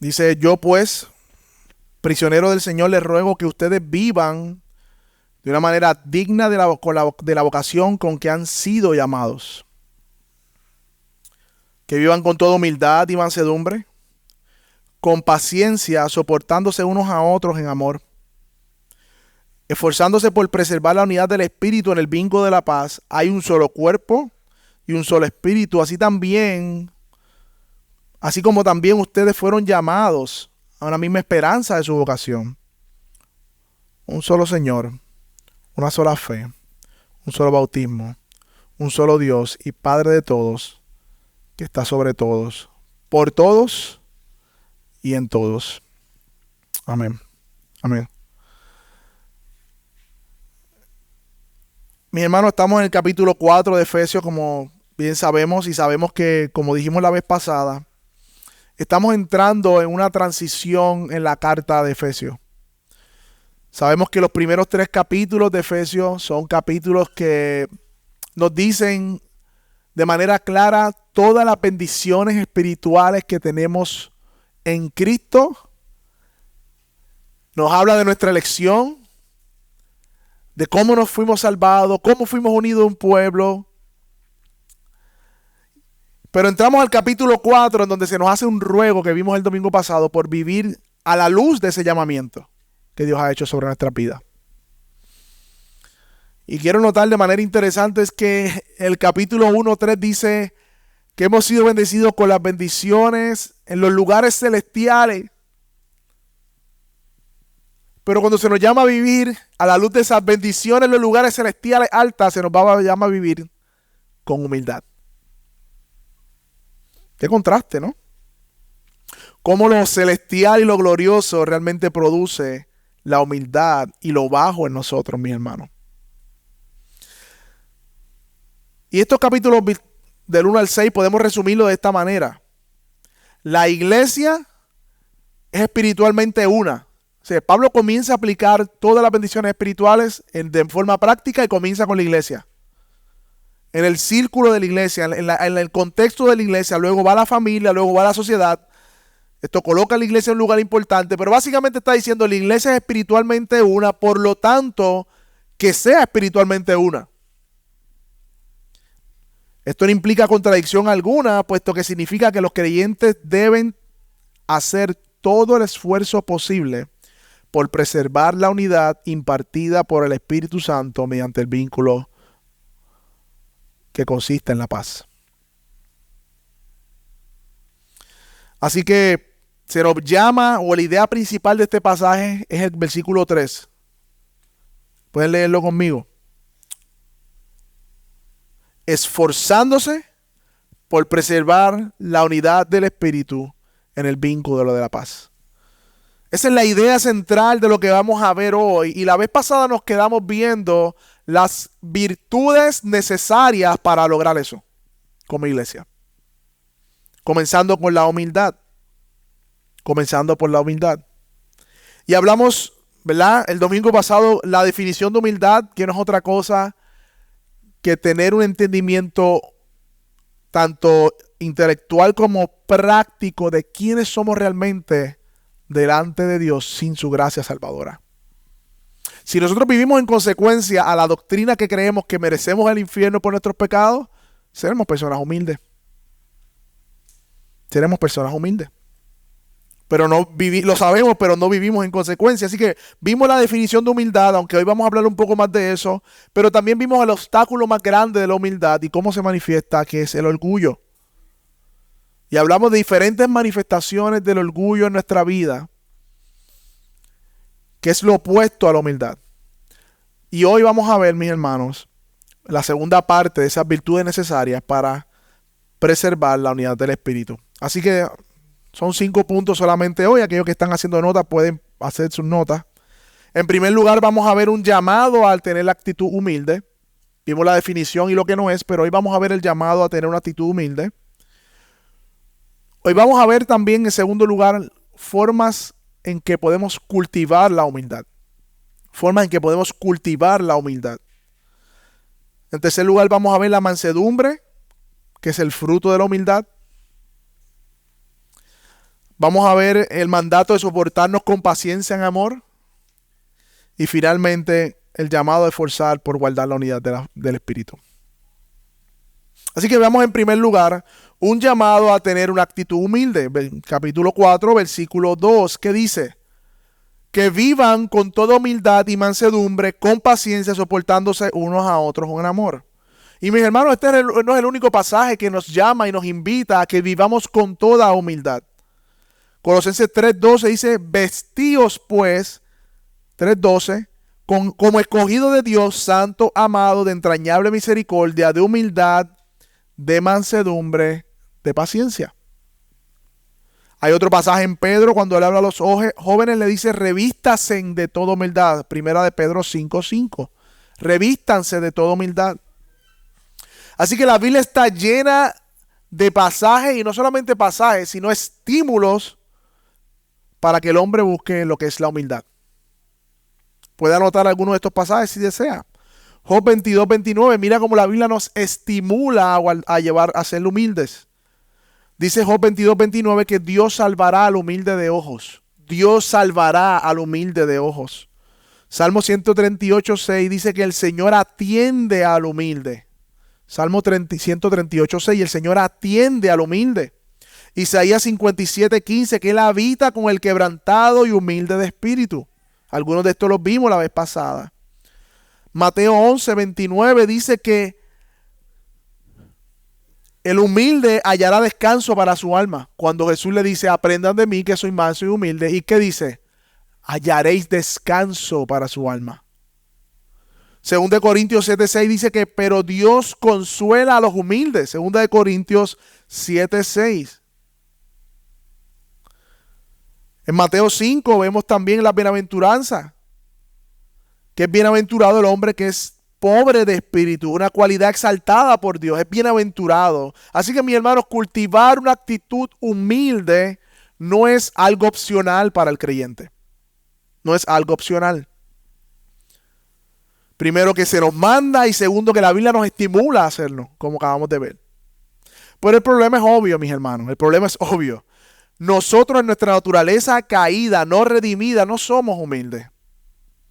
Dice, yo pues, prisionero del Señor, les ruego que ustedes vivan de una manera digna de la vocación con que han sido llamados. Que vivan con toda humildad y mansedumbre, con paciencia, soportándose unos a otros en amor, esforzándose por preservar la unidad del espíritu en el vínculo de la paz. Hay un solo cuerpo y un solo espíritu, así como también ustedes fueron llamados a una misma esperanza de su vocación. Un solo Señor, una sola fe, un solo bautismo, un solo Dios y Padre de todos, que está sobre todos, por todos y en todos. Amén. Amén. Mis hermanos, estamos en el capítulo 4 de Efesios, como bien sabemos, y sabemos que, como dijimos la vez pasada, estamos entrando en una transición en la carta de Efesios. Sabemos que los primeros 3 capítulos de Efesios son capítulos que nos dicen de manera clara todas las bendiciones espirituales que tenemos en Cristo. Nos habla de nuestra elección, de cómo nos fuimos salvados, cómo fuimos unidos a un pueblo. Pero entramos al capítulo 4, en donde se nos hace un ruego que vimos el domingo pasado por vivir a la luz de ese llamamiento que Dios ha hecho sobre nuestra vida. Y quiero notar de manera interesante es que el capítulo 1:3 dice que hemos sido bendecidos con las bendiciones en los lugares celestiales. Pero cuando se nos llama a vivir a la luz de esas bendiciones en los lugares celestiales altas, se nos llama a vivir con humildad. Qué contraste, ¿no? Cómo lo celestial y lo glorioso realmente produce la humildad y lo bajo en nosotros, mis hermanos. Y estos capítulos del 1 al 6 podemos resumirlo de esta manera. La iglesia es espiritualmente una. O sea, Pablo comienza a aplicar todas las bendiciones espirituales de forma práctica y comienza con la iglesia. En el círculo de la iglesia, en el contexto de la iglesia, luego va la familia, luego va la sociedad. Esto coloca a la iglesia en un lugar importante, pero básicamente está diciendo la iglesia es espiritualmente una, por lo tanto, que sea espiritualmente una. Esto no implica contradicción alguna, puesto que significa que los creyentes deben hacer todo el esfuerzo posible por preservar la unidad impartida por el Espíritu Santo mediante el vínculo que consiste en la paz. Así que se nos llama, o la idea principal de este pasaje es el versículo 3. Pueden leerlo conmigo. Esforzándose por preservar la unidad del Espíritu en el vínculo de la paz. Esa es la idea central de lo que vamos a ver hoy. Y la vez pasada nos quedamos viendo las virtudes necesarias para lograr eso como iglesia. Comenzando por la humildad. Comenzando por la humildad. Y hablamos, ¿verdad? El domingo pasado, la definición de humildad, que no es otra cosa que tener un entendimiento tanto intelectual como práctico de quiénes somos realmente delante de Dios sin su gracia salvadora. Si nosotros vivimos en consecuencia a la doctrina que creemos que merecemos el infierno por nuestros pecados, seremos personas humildes. Seremos personas humildes. Pero lo sabemos, pero no vivimos en consecuencia. Así que vimos la definición de humildad, aunque hoy vamos a hablar un poco más de eso. Pero también vimos el obstáculo más grande de la humildad y cómo se manifiesta, que es el orgullo. Y hablamos de diferentes manifestaciones del orgullo en nuestra vida, que es lo opuesto a la humildad. Y hoy vamos a ver, mis hermanos, la segunda parte de esas virtudes necesarias para preservar la unidad del Espíritu. Así que son 5 puntos solamente hoy. Aquellos que están haciendo notas pueden hacer sus notas. En primer lugar, vamos a ver un llamado al tener la actitud humilde. Vimos la definición y lo que no es, pero hoy vamos a ver el llamado a tener una actitud humilde. Hoy vamos a ver también, en segundo lugar, formas en que podemos cultivar la humildad. Formas en que podemos cultivar la humildad. En tercer lugar, vamos a ver la mansedumbre, que es el fruto de la humildad. Vamos a ver el mandato de soportarnos con paciencia en amor. Y finalmente el llamado de esforzar por guardar la unidad del Espíritu. Así que veamos en primer lugar un llamado a tener una actitud humilde. Capítulo 4, versículo 2, que dice: que vivan con toda humildad y mansedumbre, con paciencia, soportándose unos a otros con amor. Y mis hermanos, este no es el único pasaje que nos llama y nos invita a que vivamos con toda humildad. Colosenses 3:12 dice: vestíos pues, 3:12, como escogido de Dios, santo, amado, de entrañable misericordia, de humildad, de mansedumbre, de paciencia. Hay otro pasaje en Pedro, cuando él habla a los jóvenes, le dice: revístanse de toda humildad. Primera de Pedro 5:5. Revístanse de toda humildad. Así que la Biblia está llena de pasajes, y no solamente pasajes, sino estímulos para que el hombre busque lo que es la humildad. Puede anotar algunos de estos pasajes si desea. Job 22:29, mira cómo la Biblia nos estimula a ser humildes. Dice Job 22:29 que Dios salvará al humilde de ojos. Dios salvará al humilde de ojos. Salmo 138:6 dice que el Señor atiende al humilde. Salmo 138:6, el Señor atiende al humilde. Isaías 57:15, que Él habita con el quebrantado y humilde de espíritu. Algunos de estos los vimos la vez pasada. Mateo 11:29 dice que el humilde hallará descanso para su alma. Cuando Jesús le dice: aprendan de mí que soy manso y humilde. ¿Y qué dice? Hallaréis descanso para su alma. Según de Corintios 7:6 dice que pero Dios consuela a los humildes. Según de Corintios 7:6. En Mateo 5 vemos también la bienaventuranza, que es bienaventurado el hombre que es pobre de espíritu, una cualidad exaltada por Dios, es bienaventurado. Así que, mis hermanos, cultivar una actitud humilde no es algo opcional para el creyente. No es algo opcional. Primero, que se nos manda, y segundo, que la Biblia nos estimula a hacerlo, como acabamos de ver. Pero el problema es obvio, mis hermanos, el problema es obvio. Nosotros, en nuestra naturaleza caída, no redimida, no somos humildes.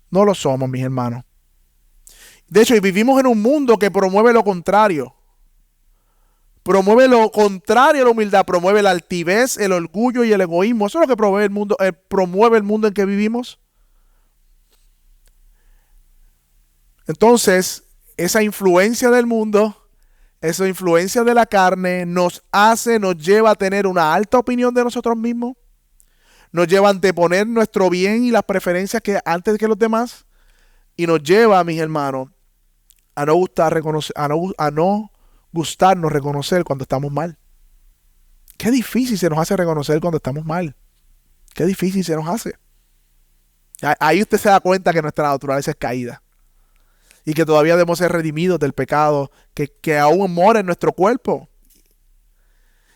No lo somos, mis hermanos. De hecho, vivimos en un mundo que promueve lo contrario. Promueve lo contrario a la humildad, promueve la altivez, el orgullo y el egoísmo. Eso es lo que promueve el mundo en que vivimos. Entonces, esa influencia del mundo, esa influencia de la carne nos lleva a tener una alta opinión de nosotros mismos, nos lleva a anteponer nuestro bien y las preferencias antes que los demás, y nos lleva, mis hermanos, a no gustarnos reconocer cuando estamos mal. Qué difícil se nos hace reconocer cuando estamos mal. Qué difícil se nos hace. Ahí usted se da cuenta que nuestra naturaleza es caída y que todavía debemos ser redimidos del pecado que aún mora en nuestro cuerpo.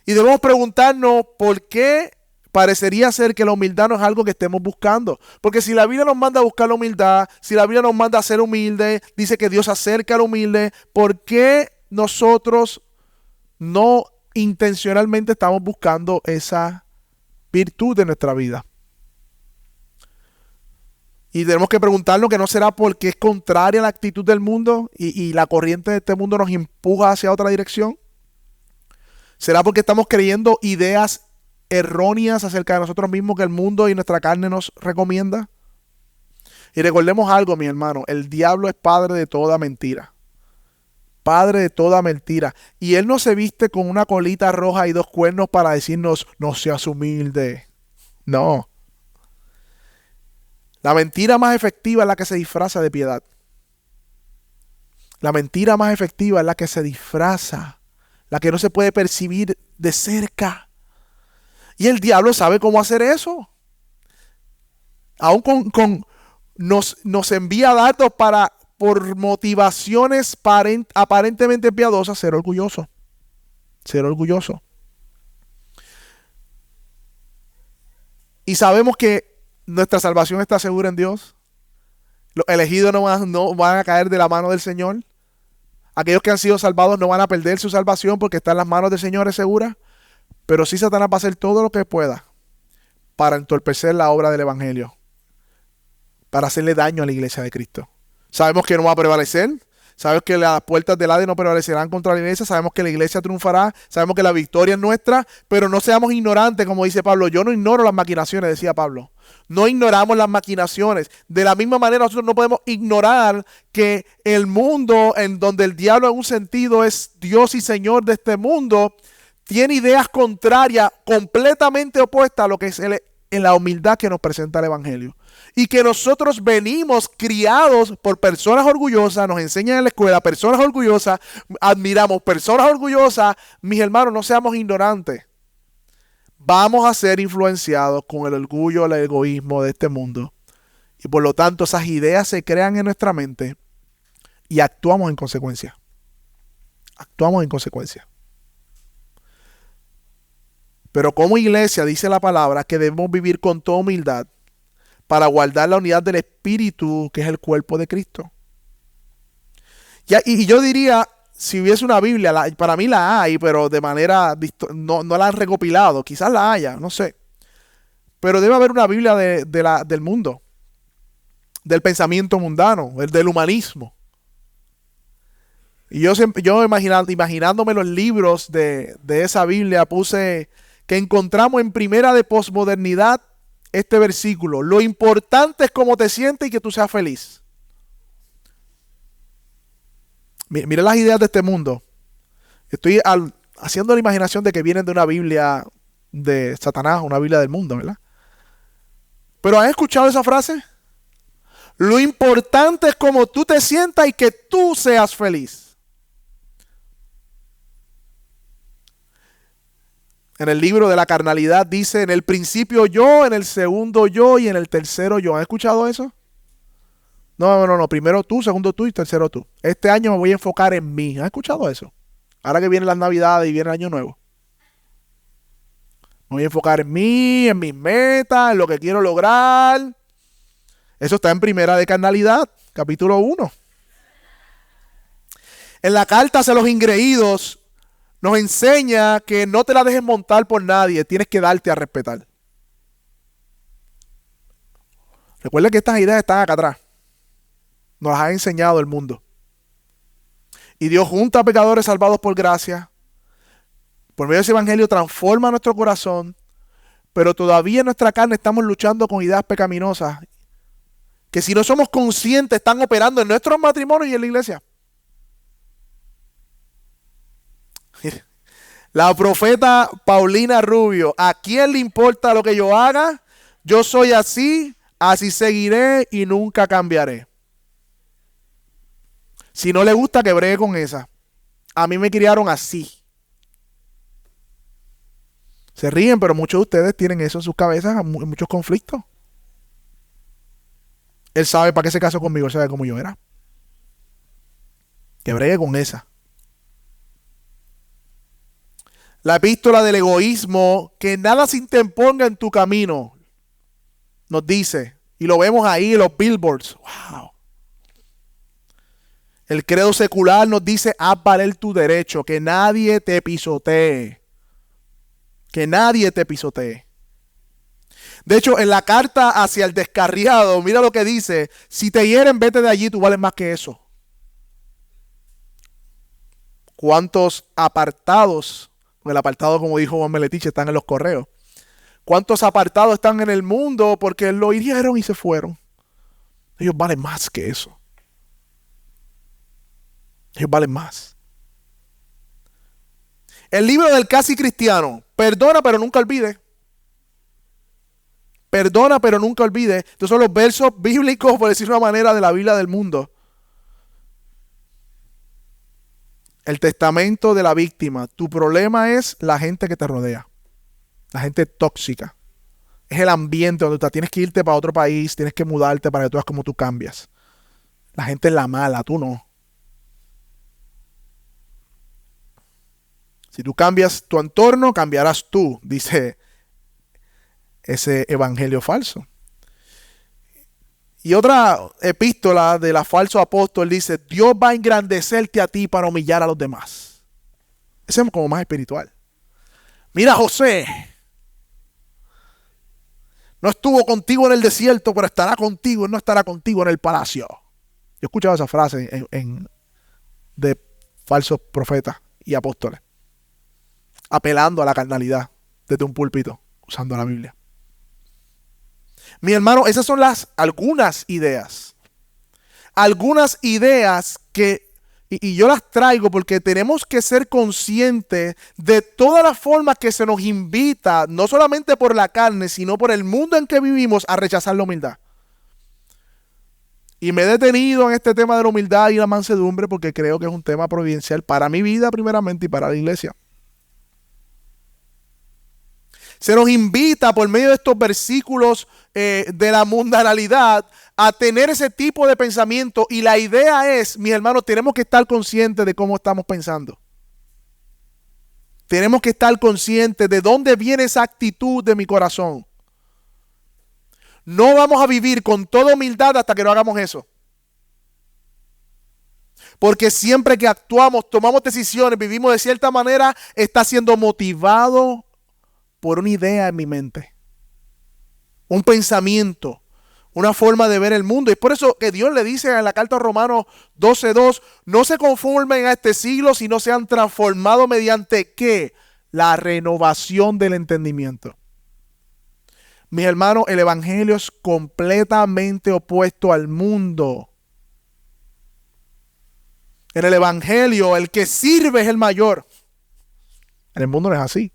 Y debemos preguntarnos por qué parecería ser que la humildad no es algo que estemos buscando. Porque si la Biblia nos manda a buscar la humildad, si la Biblia nos manda a ser humilde, dice que Dios acerca al humilde, ¿por qué nosotros no intencionalmente estamos buscando esa virtud de nuestra vida? Y tenemos que preguntarnos que no será porque es contraria a la actitud del mundo y la corriente de este mundo nos empuja hacia otra dirección. ¿Será porque estamos creyendo ideas erróneas acerca de nosotros mismos que el mundo y nuestra carne nos recomienda? Y recordemos algo, mi hermano, el diablo es padre de toda mentira. Padre de toda mentira. Y él no se viste con una colita roja y dos cuernos para decirnos: no seas humilde. No. La mentira más efectiva es la que se disfraza de piedad. La mentira más efectiva es la que se disfraza, la que no se puede percibir de cerca. Y el diablo sabe cómo hacer eso. Aún nos envía datos por motivaciones aparentemente piadosas, ser orgulloso. Ser orgulloso. Y sabemos que nuestra salvación está segura en Dios. Los elegidos no van a caer de la mano del Señor. Aquellos que han sido salvados no van a perder su salvación porque está en las manos del Señor, es segura. Pero sí, Satanás va a hacer todo lo que pueda para entorpecer la obra del Evangelio, para hacerle daño a la iglesia de Cristo. Sabemos que no va a prevalecer. Sabemos que las puertas del Hades no prevalecerán contra la iglesia. Sabemos que la iglesia triunfará. Sabemos que la victoria es nuestra. Pero no seamos ignorantes, como dice Pablo. Yo no ignoro las maquinaciones, decía Pablo. No ignoramos las maquinaciones. De la misma manera, nosotros no podemos ignorar que el mundo, en donde el diablo en un sentido es Dios y Señor de este mundo, tiene ideas contrarias, completamente opuestas a lo que es en la humildad que nos presenta el Evangelio. Y que nosotros venimos criados por personas orgullosas, nos enseñan en la escuela, personas orgullosas, admiramos personas orgullosas. Mis hermanos, no seamos ignorantes. Vamos a ser influenciados con el orgullo, el egoísmo de este mundo. Y por lo tanto, esas ideas se crean en nuestra mente y actuamos en consecuencia. Actuamos en consecuencia. Pero como iglesia dice la palabra que debemos vivir con toda humildad para guardar la unidad del Espíritu, que es el cuerpo de Cristo. Y yo diría, si hubiese una Biblia, para mí la hay, pero de manera, no la han recopilado, quizás la haya, no sé. Pero debe haber una Biblia del mundo, del pensamiento mundano, del humanismo. Y yo imaginándome los libros de esa Biblia, puse que encontramos en Primera de Posmodernidad este versículo: lo importante es cómo te sientes y que tú seas feliz. Mira las ideas de este mundo. Estoy haciendo la imaginación de que vienen de una Biblia de Satanás, una Biblia del mundo, ¿verdad? Pero ¿han escuchado esa frase? Lo importante es cómo tú te sientas y que tú seas feliz. En el libro de la carnalidad dice: en el principio yo, en el segundo yo y en el tercero yo. ¿Han escuchado eso? No. Primero tú, segundo tú y tercero tú. Este año me voy a enfocar en mí. ¿Han escuchado eso? Ahora que vienen las Navidades y viene el Año Nuevo. Me voy a enfocar en mí, en mis metas, en lo que quiero lograr. Eso está en Primera de Carnalidad, capítulo 1. En la carta hacia los ingreídos nos enseña que no te la dejes montar por nadie, tienes que darte a respetar. Recuerden que estas ideas están acá atrás. Nos las ha enseñado el mundo. Y Dios junta a pecadores salvados por gracia. Por medio de ese evangelio transforma nuestro corazón. Pero todavía en nuestra carne estamos luchando con ideas pecaminosas que, si no somos conscientes, están operando en nuestros matrimonios y en la iglesia. La profeta Paulina Rubio: ¿a quién le importa lo que yo haga? Yo soy así, así seguiré y nunca cambiaré. Si no le gusta, que bregue con esa. A mí me criaron así. Se ríen, pero muchos de ustedes tienen eso en sus cabezas, en muchos conflictos. Él sabe para qué se casó conmigo, él sabe cómo yo era. Que bregue con esa. La epístola del egoísmo: que nada se interponga en tu camino, nos dice. Y lo vemos ahí en los billboards. ¡Wow! El credo secular nos dice: haz valer tu derecho, que nadie te pisotee. Que nadie te pisotee. De hecho, en la carta hacia el descarriado, mira lo que dice: si te hieren, vete de allí, tú vales más que eso. ¿Cuántos apartados? Porque el apartado, como dijo Juan Meletiche, están en los correos. ¿Cuántos apartados están en el mundo porque lo hirieron y se fueron? Ellos valen más que eso. Ellos valen más. El libro del casi cristiano: perdona pero nunca olvide. Perdona pero nunca olvide. Estos son los versos bíblicos, por decirlo de una manera, de la Biblia del mundo. El testamento de la víctima: tu problema es la gente que te rodea, la gente tóxica. Es el ambiente donde tú tienes que irte para otro país, tienes que mudarte para que tú veas cómo tú cambias. La gente es la mala, tú no. Si tú cambias tu entorno, cambiarás tú, dice ese evangelio falso. Y otra epístola de la falso apóstol dice: Dios va a engrandecerte a ti para humillar a los demás. Ese es como más espiritual. Mira, José, No estuvo contigo en el desierto, pero estará contigo y no estará contigo en el palacio. Yo he escuchado esa frase de falsos profetas y apóstoles, apelando a la carnalidad desde un púlpito, usando la Biblia. Mi hermano, esas son algunas ideas. Algunas ideas que, y yo las traigo porque tenemos que ser conscientes de todas las formas que se nos invita, no solamente por la carne, sino por el mundo en que vivimos, a rechazar la humildad. Y me he detenido en este tema de la humildad y la mansedumbre porque creo que es un tema providencial para mi vida primeramente y para la iglesia. Se nos invita por medio de estos versículos de la mundanalidad a tener ese tipo de pensamiento, y la idea es, mis hermanos, tenemos que estar conscientes de cómo estamos pensando. Tenemos que estar conscientes de dónde viene esa actitud de mi corazón. No vamos a vivir con toda humildad hasta que no hagamos eso. Porque siempre que actuamos, tomamos decisiones, vivimos de cierta manera, está siendo motivado por una idea en mi mente, un pensamiento, una forma de ver el mundo. Y es por eso que Dios le dice en la carta a Romanos 12:2, no se conformen a este siglo, sino sean transformados mediante ¿qué? La renovación del entendimiento. Mis hermanos, el evangelio es completamente opuesto al mundo. En el evangelio, el que sirve es el mayor. En el mundo no es así.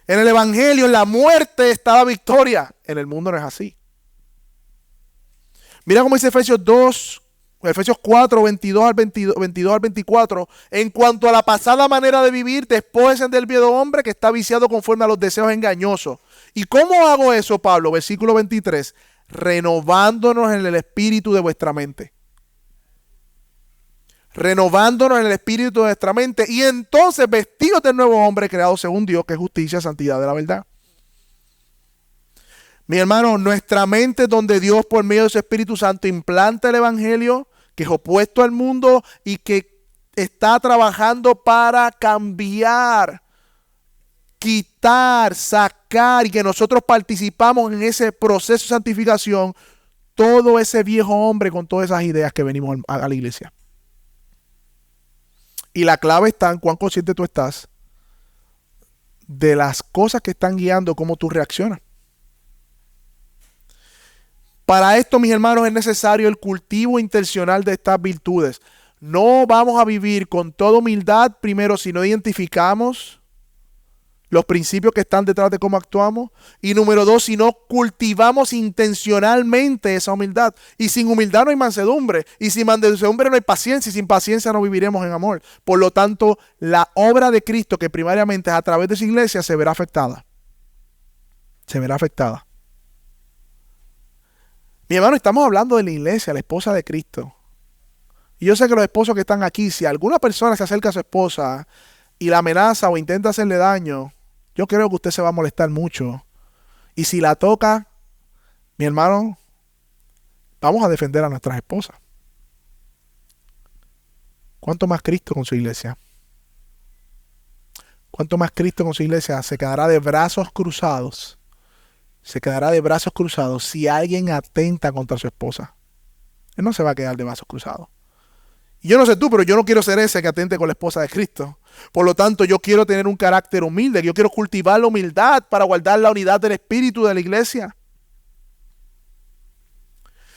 En el evangelio, en la muerte está la victoria. En el mundo no es así. Mira cómo dice Efesios 4, 22 al 24. En cuanto a la pasada manera de vivir, despójense del viejo hombre que está viciado conforme a los deseos engañosos. ¿Y cómo hago eso, Pablo? Versículo 23. Renovándonos en el espíritu de vuestra mente. Renovándonos en el espíritu de nuestra mente, y entonces vestidos del nuevo hombre creado según Dios, que es justicia, santidad de la verdad. Mi hermano, nuestra mente es donde Dios por medio de su Espíritu Santo implanta el evangelio, que es opuesto al mundo y que está trabajando para cambiar, quitar, sacar, y que nosotros participamos en ese proceso de santificación, todo ese viejo hombre con todas esas ideas que venimos a la iglesia. Y la clave está en cuán consciente tú estás de las cosas que están guiando cómo tú reaccionas. Para esto, mis hermanos, es necesario el cultivo intencional de estas virtudes. No vamos a vivir con toda humildad, primero, si no identificamos los principios que están detrás de cómo actuamos. Y número 2, si no cultivamos intencionalmente esa humildad. Y sin humildad no hay mansedumbre. Y sin mansedumbre no hay paciencia. Y sin paciencia no viviremos en amor. Por lo tanto, la obra de Cristo, que primariamente es a través de su iglesia, se verá afectada. Se verá afectada. Mi hermano, estamos hablando de la iglesia, la esposa de Cristo. Y yo sé que los esposos que están aquí, si alguna persona se acerca a su esposa y la amenaza o intenta hacerle daño, yo creo que usted se va a molestar mucho. Y si la toca, mi hermano, vamos a defender a nuestras esposas. ¿Cuánto más Cristo con su iglesia? ¿Cuánto más Cristo con su iglesia se quedará de brazos cruzados? Se quedará de brazos cruzados si alguien atenta contra su esposa. Él no se va a quedar de brazos cruzados. Y yo no sé tú, pero yo no quiero ser ese que atente con la esposa de Cristo. Por lo tanto, yo quiero tener un carácter humilde. Yo quiero cultivar la humildad para guardar la unidad del espíritu de la iglesia.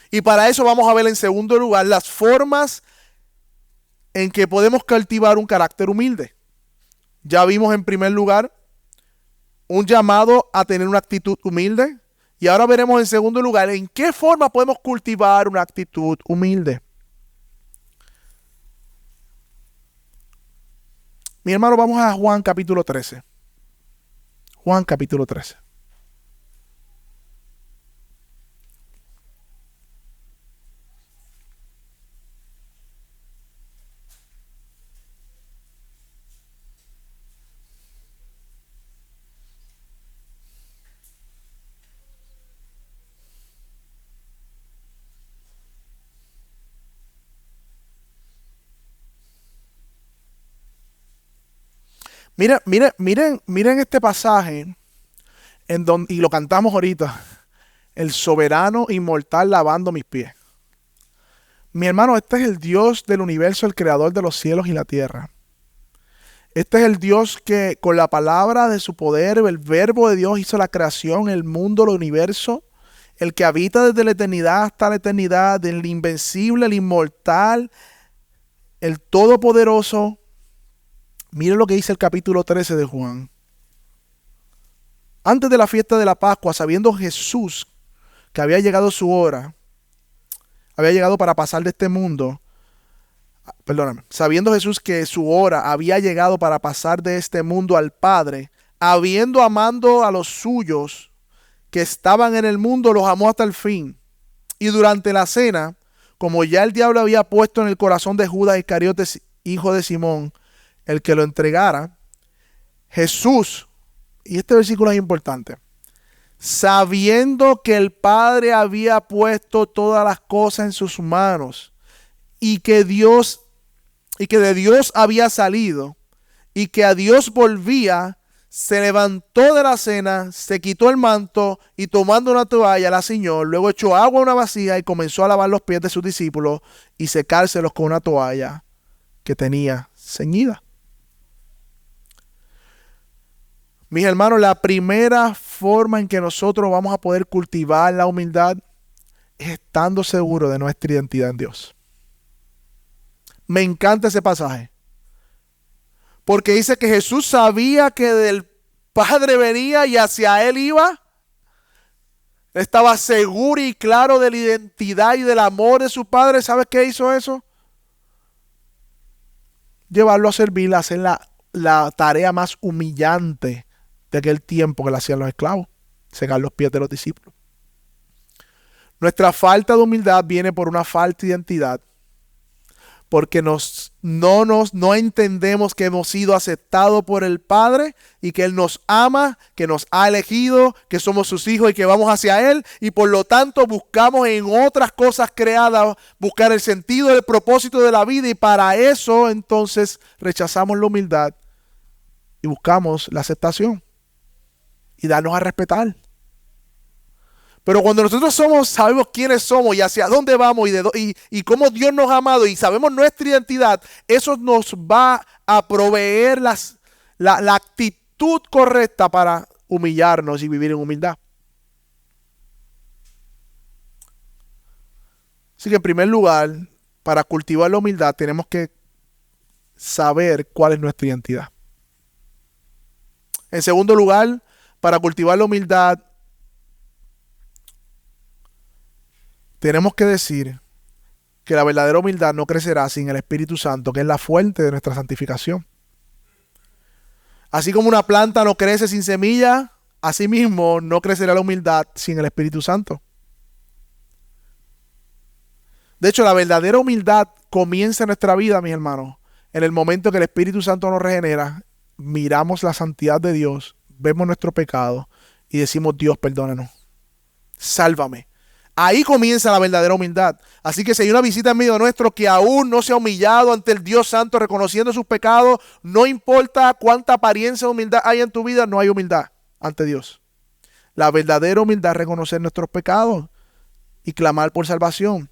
Y para eso vamos a ver en segundo lugar las formas en que podemos cultivar un carácter humilde. Ya vimos en primer lugar un llamado a tener una actitud humilde. Y ahora veremos en segundo lugar en qué forma podemos cultivar una actitud humilde. Mi hermano, vamos a Juan capítulo 13. Juan capítulo 13. Miren este pasaje y lo cantamos ahorita, el soberano inmortal lavando mis pies. Mi hermano, este es el Dios del universo, el creador de los cielos y la tierra. Este es el Dios que con la palabra de su poder, el verbo de Dios hizo la creación, el mundo, el universo. El que habita desde la eternidad hasta la eternidad, el invencible, el inmortal, el todopoderoso. Mire lo que dice el capítulo 13 de Juan. Antes de la fiesta de la Pascua, sabiendo Jesús que había llegado su hora, había llegado para pasar de este mundo, perdóname, sabiendo Jesús que su hora había llegado para pasar de este mundo al Padre, habiendo amado a los suyos que estaban en el mundo, los amó hasta el fin. Y durante la cena, como ya el diablo había puesto en el corazón de Judas Iscariote, hijo de Simón, el que lo entregara, Jesús, y este versículo es importante, sabiendo que el Padre había puesto todas las cosas en sus manos y que de Dios había salido y que a Dios volvía, se levantó de la cena, se quitó el manto y tomando una toalla la ciñó, luego echó agua a una vasija y comenzó a lavar los pies de sus discípulos y secárselos con una toalla que tenía ceñida. Mis hermanos, la primera forma en que nosotros vamos a poder cultivar la humildad es estando seguros de nuestra identidad en Dios. Me encanta ese pasaje. Porque dice que Jesús sabía que del Padre venía y hacia Él iba. Estaba seguro y claro de la identidad y del amor de su Padre. ¿Sabes qué hizo eso? Llevarlo a servir, a hacer la tarea más humillante de aquel tiempo que le hacían los esclavos. Secar los pies de los discípulos. Nuestra falta de humildad viene por una falta de identidad. Porque no entendemos que hemos sido aceptados por el Padre y que Él nos ama, que nos ha elegido, que somos sus hijos y que vamos hacia Él. Y por lo tanto buscamos en otras cosas creadas, buscar el sentido, el propósito de la vida. Y para eso entonces rechazamos la humildad y buscamos la aceptación y darnos a respetar. Pero cuando nosotros sabemos quiénes somos y hacia dónde vamos y cómo Dios nos ha amado y sabemos nuestra identidad, eso nos va a proveer la actitud correcta para humillarnos y vivir en humildad. Así que en primer lugar, para cultivar la humildad tenemos que saber cuál es nuestra identidad. En segundo lugar, para cultivar la humildad, tenemos que decir que la verdadera humildad no crecerá sin el Espíritu Santo, que es la fuente de nuestra santificación. Así como una planta no crece sin semilla, asimismo no crecerá la humildad sin el Espíritu Santo. De hecho, la verdadera humildad comienza en nuestra vida, mis hermanos, en el momento que el Espíritu Santo nos regenera, miramos la santidad de Dios, vemos nuestro pecado y decimos: Dios, perdónanos, sálvame. Ahí comienza la verdadera humildad. Así que si hay una visita en medio nuestro que aún no se ha humillado ante el Dios Santo, reconociendo sus pecados, no importa cuánta apariencia de humildad hay en tu vida, no hay humildad ante Dios. La verdadera humildad es reconocer nuestros pecados y clamar por salvación.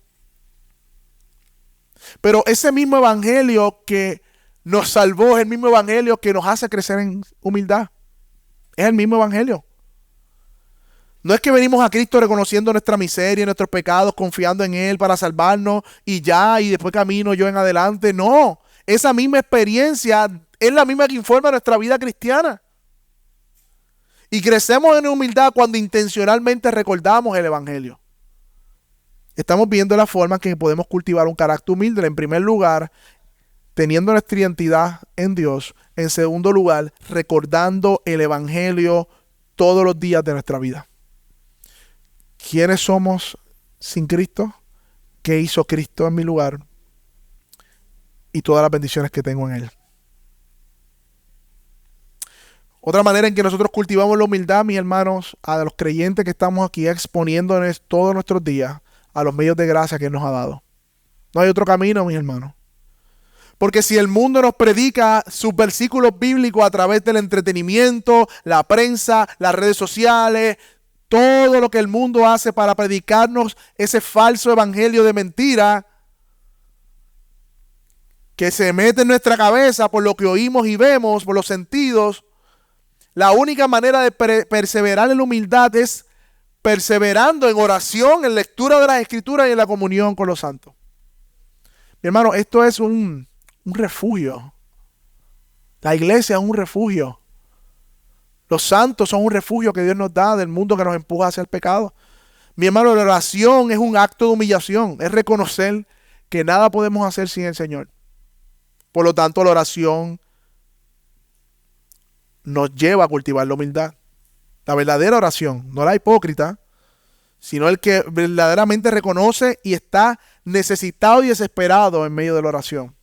Pero ese mismo evangelio que nos salvó es el mismo evangelio que nos hace crecer en humildad. Es el mismo evangelio. No es que venimos a Cristo reconociendo nuestra miseria, nuestros pecados, confiando en Él para salvarnos y después camino yo en adelante. No, esa misma experiencia es la misma que informa nuestra vida cristiana. Y crecemos en humildad cuando intencionalmente recordamos el evangelio. Estamos viendo la forma en que podemos cultivar un carácter humilde. En primer lugar, teniendo nuestra identidad en Dios. En segundo lugar, recordando el evangelio todos los días de nuestra vida. ¿Quiénes somos sin Cristo? ¿Qué hizo Cristo en mi lugar? Y todas las bendiciones que tengo en Él. Otra manera en que nosotros cultivamos la humildad, mis hermanos, a los creyentes que estamos aquí exponiéndonos todos nuestros días a los medios de gracia que Él nos ha dado. No hay otro camino, mis hermanos. Porque si el mundo nos predica sus versículos bíblicos a través del entretenimiento, la prensa, las redes sociales, todo lo que el mundo hace para predicarnos ese falso evangelio de mentira que se mete en nuestra cabeza por lo que oímos y vemos, por los sentidos, la única manera de perseverar en la humildad es perseverando en oración, en lectura de las Escrituras y en la comunión con los santos. Mi hermano, esto es un refugio. La iglesia es un refugio. Los santos son un refugio que Dios nos da del mundo que nos empuja hacia el pecado. Mi hermano, la oración es un acto de humillación. Es reconocer que nada podemos hacer sin el Señor. Por lo tanto, la oración nos lleva a cultivar la humildad. La verdadera oración, no la hipócrita, sino el que verdaderamente reconoce y está necesitado y desesperado en medio de la oración.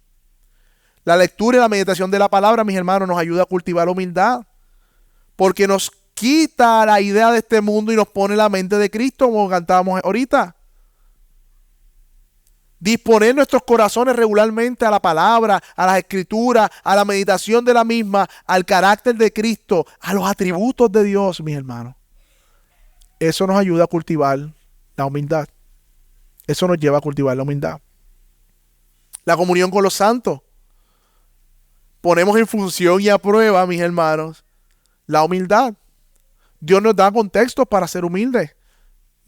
La lectura y la meditación de la palabra, mis hermanos, nos ayuda a cultivar la humildad, porque nos quita la idea de este mundo y nos pone la mente de Cristo, como cantábamos ahorita. Disponer nuestros corazones regularmente a la palabra, a las escrituras, a la meditación de la misma, al carácter de Cristo, a los atributos de Dios, mis hermanos. Eso nos ayuda a cultivar la humildad. Eso nos lleva a cultivar la humildad. La comunión con los santos. Ponemos en función y a prueba, mis hermanos, la humildad. Dios nos da contextos para ser humildes.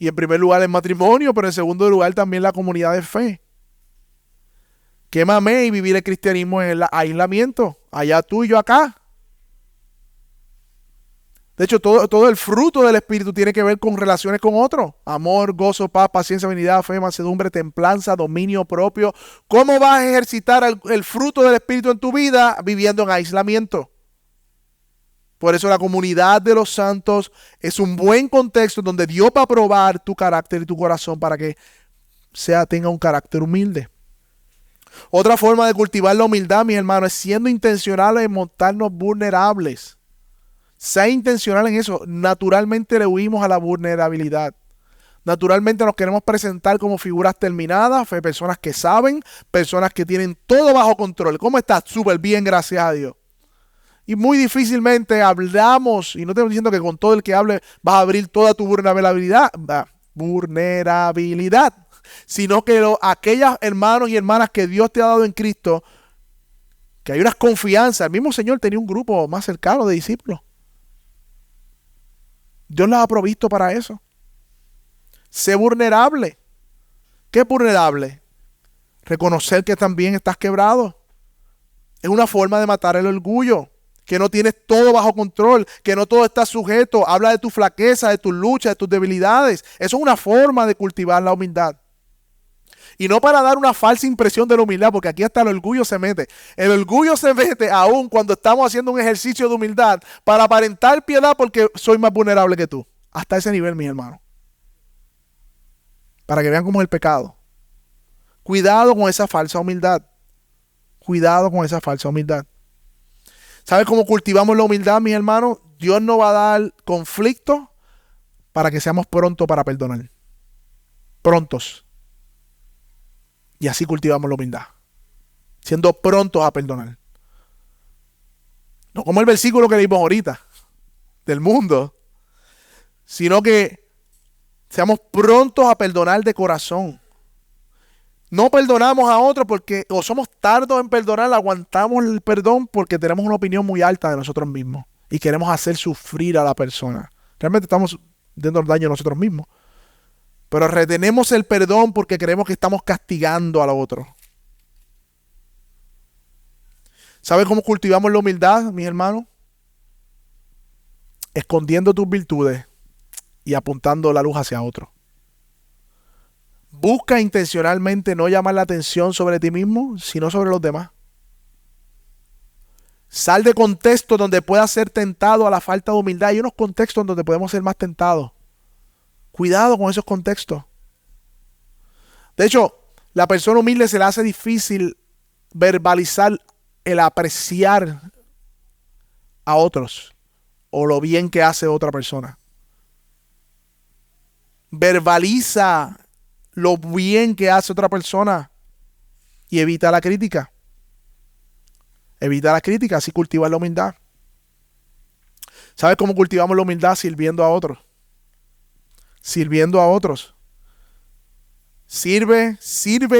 Y en primer lugar el matrimonio, pero en segundo lugar también la comunidad de fe. Quémame y vivir el cristianismo en el aislamiento. Allá tú y yo acá. De hecho, todo el fruto del Espíritu tiene que ver con relaciones con otros. Amor, gozo, paz, paciencia, benignidad, fe, mansedumbre, templanza, dominio propio. ¿Cómo vas a ejercitar el fruto del Espíritu en tu vida? Viviendo en aislamiento. Por eso la comunidad de los santos es un buen contexto donde Dios va a probar tu carácter y tu corazón para que tenga un carácter humilde. Otra forma de cultivar la humildad, mis hermanos, es siendo intencionales en mostrarnos vulnerables. Sea intencional en eso. Naturalmente le huimos a la vulnerabilidad. Naturalmente nos queremos presentar como figuras terminadas, personas que saben, personas que tienen todo bajo control. ¿Cómo estás? Súper bien, gracias a Dios. Y muy difícilmente hablamos, y no estoy diciendo que con todo el que hable vas a abrir toda tu vulnerabilidad, sino que aquellos hermanos y hermanas que Dios te ha dado en Cristo, que hay unas confianzas. El mismo Señor tenía un grupo más cercano de discípulos. Dios los ha provisto para eso. Sé vulnerable. ¿Qué es vulnerable? Reconocer que también estás quebrado. Es una forma de matar el orgullo. Que no tienes todo bajo control, que no todo está sujeto. Habla de tu flaqueza, de tus luchas, de tus debilidades. Eso es una forma de cultivar la humildad. Y no para dar una falsa impresión de la humildad, porque aquí hasta el orgullo se mete. El orgullo se mete aún cuando estamos haciendo un ejercicio de humildad para aparentar piedad porque soy más vulnerable que tú. Hasta ese nivel, mis hermanos. Para que vean cómo es el pecado. Cuidado con esa falsa humildad. Cuidado con esa falsa humildad. ¿Sabes cómo cultivamos la humildad, mis hermanos? Dios nos va a dar conflicto para que seamos prontos para perdonar. Prontos. Y así cultivamos la humildad. Siendo prontos a perdonar. No como el versículo que leímos ahorita. Del mundo. Sino que seamos prontos a perdonar de corazón. No perdonamos a otros porque o somos tardos en perdonar, aguantamos el perdón porque tenemos una opinión muy alta de nosotros mismos y queremos hacer sufrir a la persona. Realmente estamos dando daño a nosotros mismos. Pero retenemos el perdón porque creemos que estamos castigando al otro. ¿Sabes cómo cultivamos la humildad, mis hermanos? Escondiendo tus virtudes y apuntando la luz hacia otro. Busca intencionalmente no llamar la atención sobre ti mismo, sino sobre los demás. Sal de contextos donde puedas ser tentado a la falta de humildad. Hay unos contextos donde podemos ser más tentados. Cuidado con esos contextos. De hecho, la persona humilde se le hace difícil verbalizar el apreciar a otros o lo bien que hace otra persona. Verbaliza lo bien que hace otra persona y evita la crítica. Evita la crítica, así cultivas la humildad. ¿Sabes cómo cultivamos la humildad? Sirviendo a otros. Sirviendo a otros. Sirve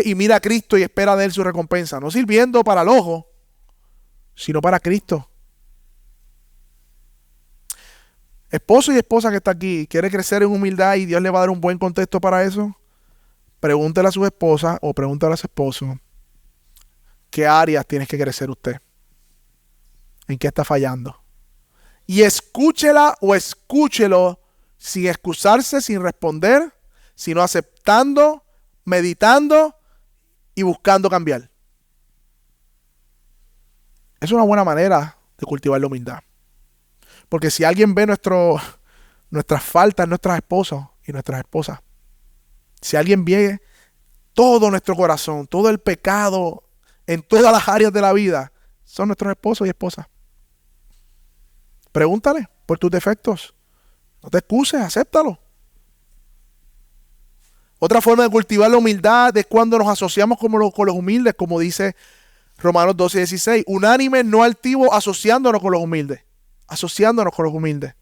y mira a Cristo y espera de Él su recompensa. No sirviendo para el ojo, sino para Cristo. Esposo y esposa que está aquí, ¿quiere crecer en humildad y Dios le va a dar un buen contexto para eso? Pregúntele a su esposa o pregúntale a su esposo qué áreas tienes que crecer usted. ¿En qué está fallando? Y escúchela o escúchelo sin excusarse, sin responder, sino aceptando, meditando y buscando cambiar. Es una buena manera de cultivar la humildad. Porque si alguien ve nuestras faltas en nuestros esposos y nuestras esposas, si alguien ve todo nuestro corazón, todo el pecado en todas las áreas de la vida, son nuestros esposos y esposas. Pregúntale por tus defectos. No te excuses, acéptalo. Otra forma de cultivar la humildad es cuando nos asociamos con los humildes, como dice Romanos 12:16. Unánime, no altivo, asociándonos con los humildes. Asociándonos con los humildes.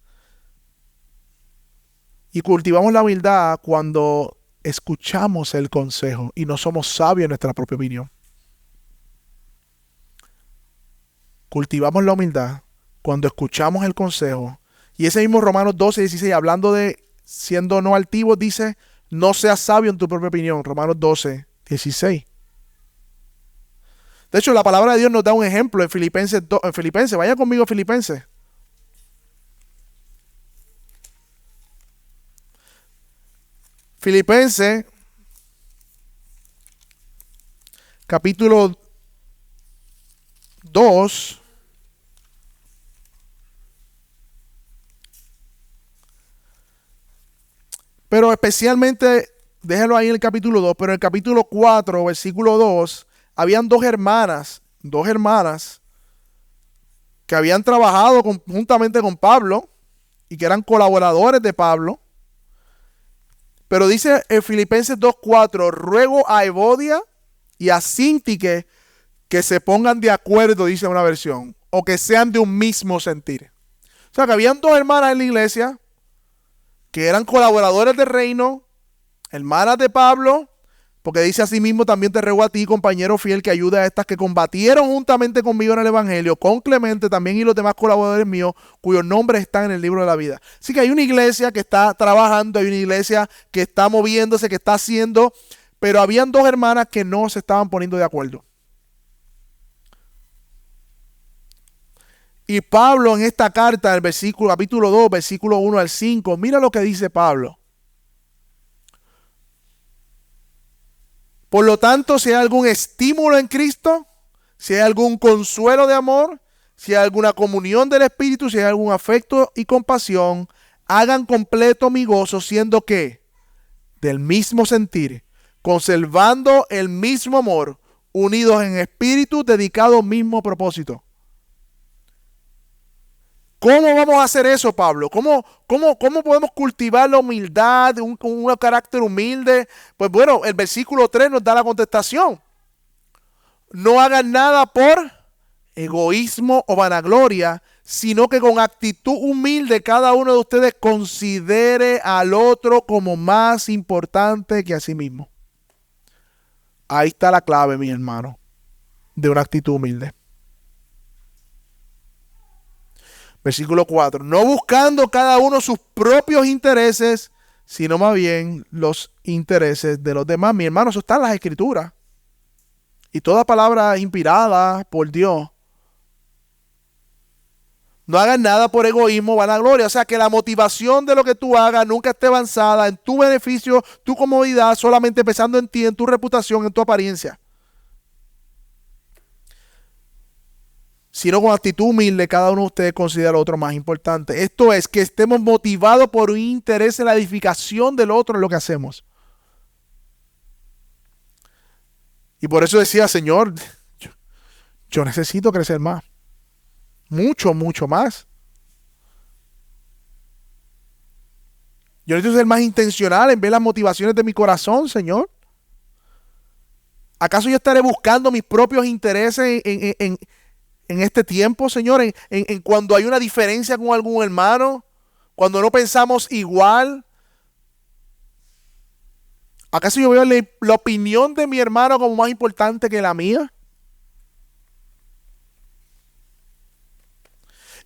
Y cultivamos la humildad cuando escuchamos el consejo y no somos sabios en nuestra propia opinión. Cultivamos la humildad cuando escuchamos el consejo. Y ese mismo Romanos 12:16, hablando de siendo no altivos, dice, no seas sabio en tu propia opinión. Romanos 12:16. De hecho, la palabra de Dios nos da un ejemplo en Filipenses 2, en Filipenses. Vaya conmigo a Filipenses. Filipenses, capítulo 2. Pero especialmente, déjelo ahí en el capítulo 2, pero en el capítulo 4, versículo 2, habían dos hermanas que habían trabajado juntamente con Pablo y que eran colaboradores de Pablo. Pero dice en Filipenses 2:4, ruego a Evodia y a Síntique que se pongan de acuerdo, dice una versión, o que sean de un mismo sentir. O sea, que habían dos hermanas en la iglesia que eran colaboradores del reino, hermanas de Pablo, porque dice así mismo, también te ruego a ti, compañero fiel, que ayude a estas que combatieron juntamente conmigo en el evangelio, con Clemente también y los demás colaboradores míos, cuyos nombres están en el libro de la vida. Así que hay una iglesia que está trabajando, hay una iglesia que está moviéndose, que está haciendo, pero habían dos hermanas que no se estaban poniendo de acuerdo. Y Pablo en esta carta, el capítulo 2, versículo 1 al 5, mira lo que dice Pablo. Por lo tanto, si hay algún estímulo en Cristo, si hay algún consuelo de amor, si hay alguna comunión del Espíritu, si hay algún afecto y compasión, hagan completo mi gozo, siendo que del mismo sentir, conservando el mismo amor, unidos en espíritu, dedicados al mismo propósito. ¿Cómo vamos a hacer eso, Pablo? ¿Cómo podemos cultivar la humildad, un carácter humilde? Pues bueno, el versículo 3 nos da la contestación. No hagan nada por egoísmo o vanagloria, sino que con actitud humilde cada uno de ustedes considere al otro como más importante que a sí mismo. Ahí está la clave, mi hermano, de una actitud humilde. Versículo 4. No buscando cada uno sus propios intereses, sino más bien los intereses de los demás. Mi hermano, eso está en las Escrituras. Y toda palabra inspirada por Dios. No hagas nada por egoísmo o vanagloria. O sea, que la motivación de lo que tú hagas nunca esté avanzada en tu beneficio, tu comodidad, solamente pensando en ti, en tu reputación, en tu apariencia. Sino con actitud humilde, cada uno de ustedes considera al otro más importante. Esto es, que estemos motivados por un interés en la edificación del otro en lo que hacemos. Y por eso decía, Señor, yo necesito crecer más. Mucho, mucho más. Yo necesito ser más intencional en ver las motivaciones de mi corazón, Señor. ¿Acaso yo estaré buscando mis propios intereses en en este tiempo, Señor, en cuando hay una diferencia con algún hermano, cuando no pensamos igual. ¿Acaso yo veo la opinión de mi hermano como más importante que la mía?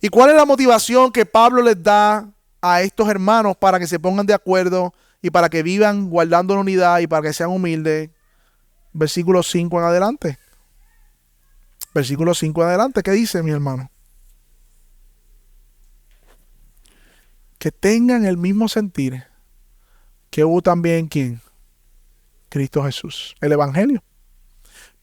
¿Y cuál es la motivación que Pablo les da a estos hermanos para que se pongan de acuerdo y para que vivan guardando la unidad y para que sean humildes? Versículo 5 en adelante. Versículo 5 en adelante, ¿qué dice, mi hermano? Que tengan el mismo sentir que hubo también, ¿quién? Cristo Jesús, el Evangelio.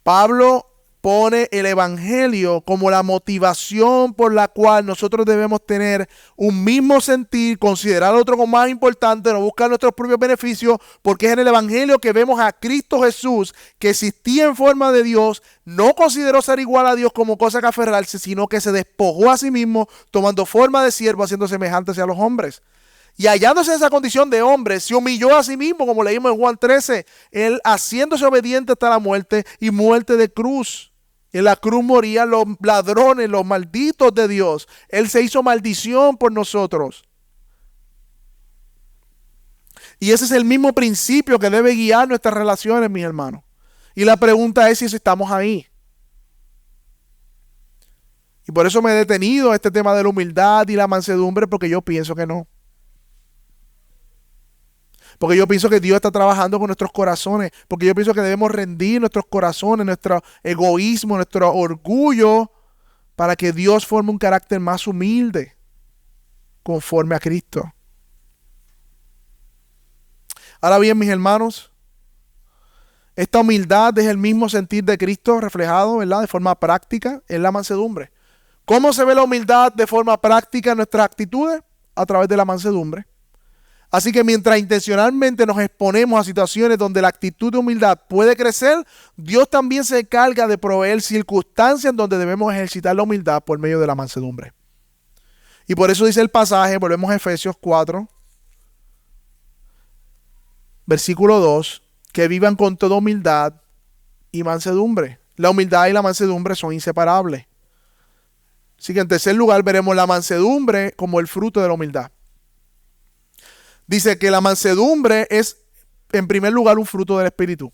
Pablo pone el Evangelio como la motivación por la cual nosotros debemos tener un mismo sentir, considerar al otro como más importante, no buscar nuestros propios beneficios, porque es en el Evangelio que vemos a Cristo Jesús, que existía en forma de Dios, no consideró ser igual a Dios como cosa que aferrarse, sino que se despojó a sí mismo, tomando forma de siervo, haciendo semejante a los hombres. Y hallándose en esa condición de hombre, se humilló a sí mismo, como leímos en Juan 13, él haciéndose obediente hasta la muerte y muerte de cruz. En la cruz morían los ladrones, los malditos de Dios. Él se hizo maldición por nosotros. Y ese es el mismo principio que debe guiar nuestras relaciones, mis hermanos. Y la pregunta es si estamos ahí. Y por eso me he detenido a este tema de la humildad y la mansedumbre, porque yo pienso que no. Porque yo pienso que Dios está trabajando con nuestros corazones. Porque yo pienso que debemos rendir nuestros corazones, nuestro egoísmo, nuestro orgullo, para que Dios forme un carácter más humilde, conforme a Cristo. Ahora bien, mis hermanos, esta humildad es el mismo sentir de Cristo reflejado, ¿verdad?, de forma práctica en la mansedumbre. ¿Cómo se ve la humildad de forma práctica en nuestras actitudes? A través de la mansedumbre. Así que mientras intencionalmente nos exponemos a situaciones donde la actitud de humildad puede crecer, Dios también se encarga de proveer circunstancias donde debemos ejercitar la humildad por medio de la mansedumbre. Y por eso dice el pasaje, volvemos a Efesios 4, versículo 2, que vivan con toda humildad y mansedumbre. La humildad y la mansedumbre son inseparables. Así que en tercer lugar veremos la mansedumbre como el fruto de la humildad. Dice que la mansedumbre es, en primer lugar, un fruto del Espíritu.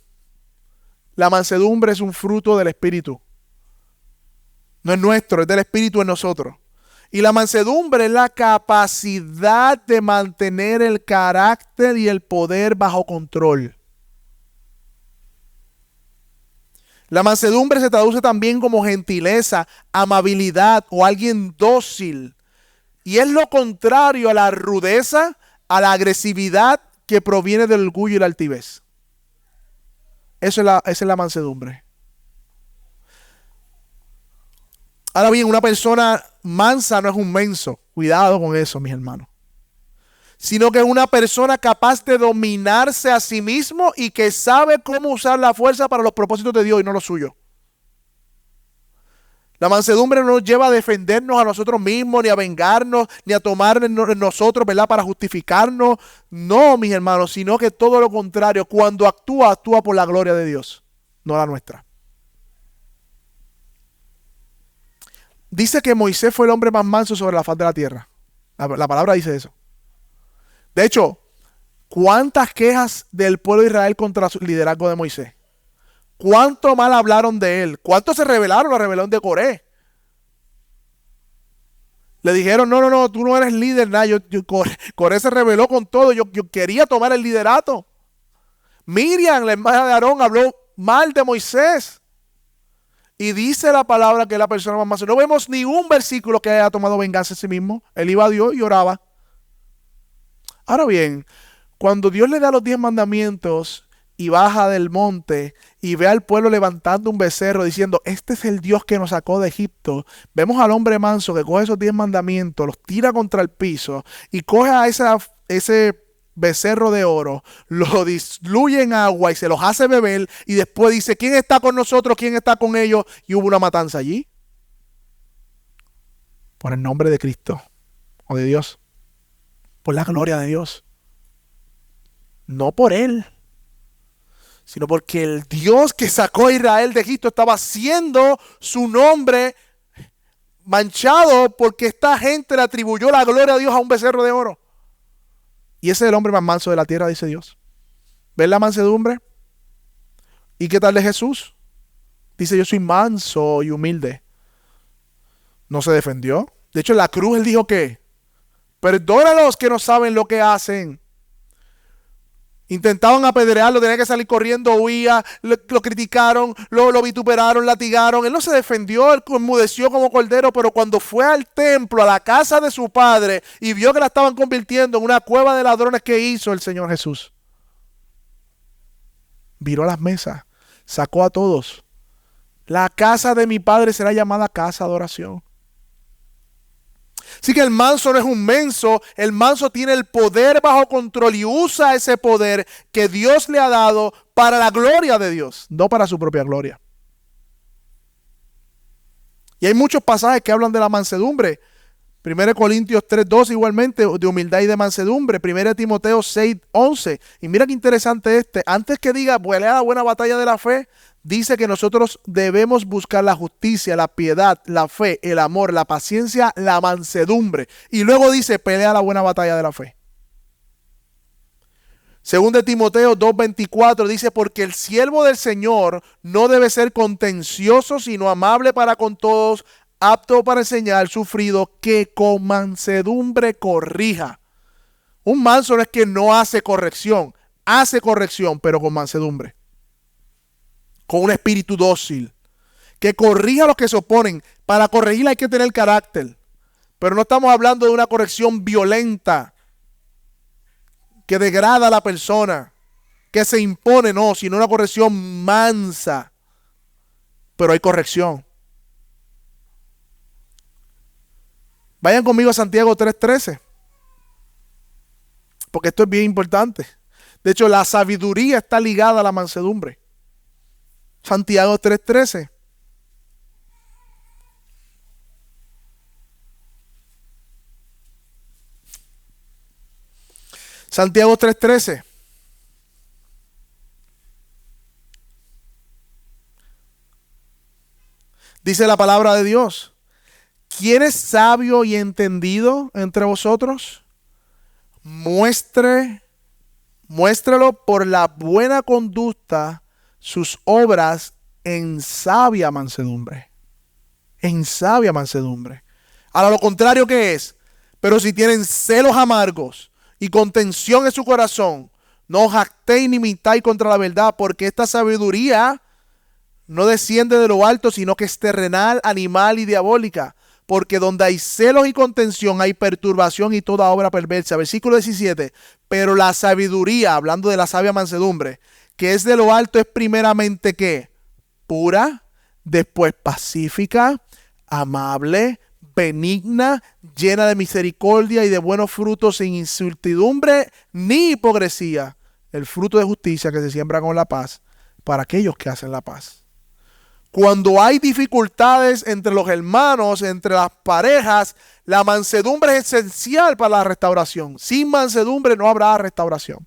La mansedumbre es un fruto del Espíritu. No es nuestro, es del Espíritu en nosotros. Y la mansedumbre es la capacidad de mantener el carácter y el poder bajo control. La mansedumbre se traduce también como gentileza, amabilidad o alguien dócil. Y es lo contrario a la rudeza, a la agresividad que proviene del orgullo y la altivez. Esa es la mansedumbre. Ahora bien, una persona mansa no es un menso. Cuidado con eso, mis hermanos. Sino que es una persona capaz de dominarse a sí mismo y que sabe cómo usar la fuerza para los propósitos de Dios y no los suyos. La mansedumbre no nos lleva a defendernos a nosotros mismos, ni a vengarnos, ni a tomar en nosotros, ¿verdad?, para justificarnos. No, mis hermanos, sino que todo lo contrario. Cuando actúa, actúa por la gloria de Dios, no la nuestra. Dice que Moisés fue el hombre más manso sobre la faz de la tierra. La palabra dice eso. De hecho, ¿cuántas quejas del pueblo de Israel contra el liderazgo de Moisés? ¿Cuánto mal hablaron de él? ¿Cuántos se rebelaron? La rebelión de Coré. Le dijeron, no, tú no eres líder, nada. Coré se rebeló con todo. Yo quería tomar el liderato. Miriam, la hermana de Aarón, habló mal de Moisés. Y dice la palabra que es la persona más mansa. No vemos ni un versículo que haya tomado venganza en sí mismo. Él iba a Dios y oraba. Ahora bien, cuando Dios le da los 10 mandamientos y baja del monte y ve al pueblo levantando un becerro diciendo, este es el Dios que nos sacó de Egipto, vemos al hombre manso que coge esos 10 mandamientos, los tira contra el piso y coge a ese becerro de oro, lo diluye en agua y se los hace beber y después dice, ¿quién está con nosotros? ¿Quién está con ellos? Y hubo una matanza allí. Por el nombre de Cristo o de Dios. Por la gloria de Dios. No por él, sino porque el Dios que sacó a Israel de Egipto estaba haciendo su nombre manchado porque esta gente le atribuyó la gloria a Dios a un becerro de oro. Y ese es el hombre más manso de la tierra, dice Dios. ¿Ven la mansedumbre? ¿Y qué tal de Jesús? Dice, yo soy manso y humilde. No se defendió. De hecho, en la cruz él dijo que perdónalos que no saben lo que hacen. Intentaban apedrearlo, tenía que salir corriendo, huía, lo criticaron, lo vituperaron, latigaron. Él no se defendió, él enmudeció como cordero, pero cuando fue al templo, a la casa de su padre, y vio que la estaban convirtiendo en una cueva de ladrones, ¿qué hizo el Señor Jesús? Viró las mesas, sacó a todos. La casa de mi padre será llamada casa de oración. Así que el manso no es un menso, el manso tiene el poder bajo control y usa ese poder que Dios le ha dado para la gloria de Dios, no para su propia gloria. Y hay muchos pasajes que hablan de la mansedumbre. 1 Corintios 3:12 igualmente, de humildad y de mansedumbre. 1 Timoteo 6:11. Y mira qué interesante este. Antes que diga, pelea la buena batalla de la fe, dice que nosotros debemos buscar la justicia, la piedad, la fe, el amor, la paciencia, la mansedumbre. Y luego dice, pelea la buena batalla de la fe. 2 Timoteo 2:24 dice, porque el siervo del Señor no debe ser contencioso, sino amable para con todos, apto para enseñar, sufrido, que con mansedumbre corrija. Un manso no es que no hace corrección, pero con mansedumbre. Con un espíritu dócil, que corrija a los que se oponen. Para corregir hay que tener carácter, pero no estamos hablando de una corrección violenta, que degrada a la persona, que se impone, no, sino una corrección mansa, pero hay corrección. Vayan conmigo a Santiago 3:13, porque esto es bien importante. De hecho, la sabiduría está ligada a la mansedumbre. Santiago 3:13. Santiago 3:13. Dice la palabra de Dios. ¿Quién es sabio y entendido entre vosotros? Muéstrelo por la buena conducta sus obras en sabia mansedumbre. En sabia mansedumbre. A lo contrario, ¿qué es? Pero si tienen celos amargos y contención en su corazón, no os jactéis ni mintáis contra la verdad, porque esta sabiduría no desciende de lo alto, sino que es terrenal, animal y diabólica. Porque donde hay celos y contención hay perturbación y toda obra perversa. Versículo 17. Pero la sabiduría, hablando de la sabia mansedumbre, que es de lo alto, es primeramente ¿qué? Pura, después pacífica, amable, benigna, llena de misericordia y de buenos frutos, sin incertidumbre ni hipocresía. El fruto de justicia que se siembra con la paz para aquellos que hacen la paz. Cuando hay dificultades entre los hermanos, entre las parejas, la mansedumbre es esencial para la restauración. Sin mansedumbre no habrá restauración.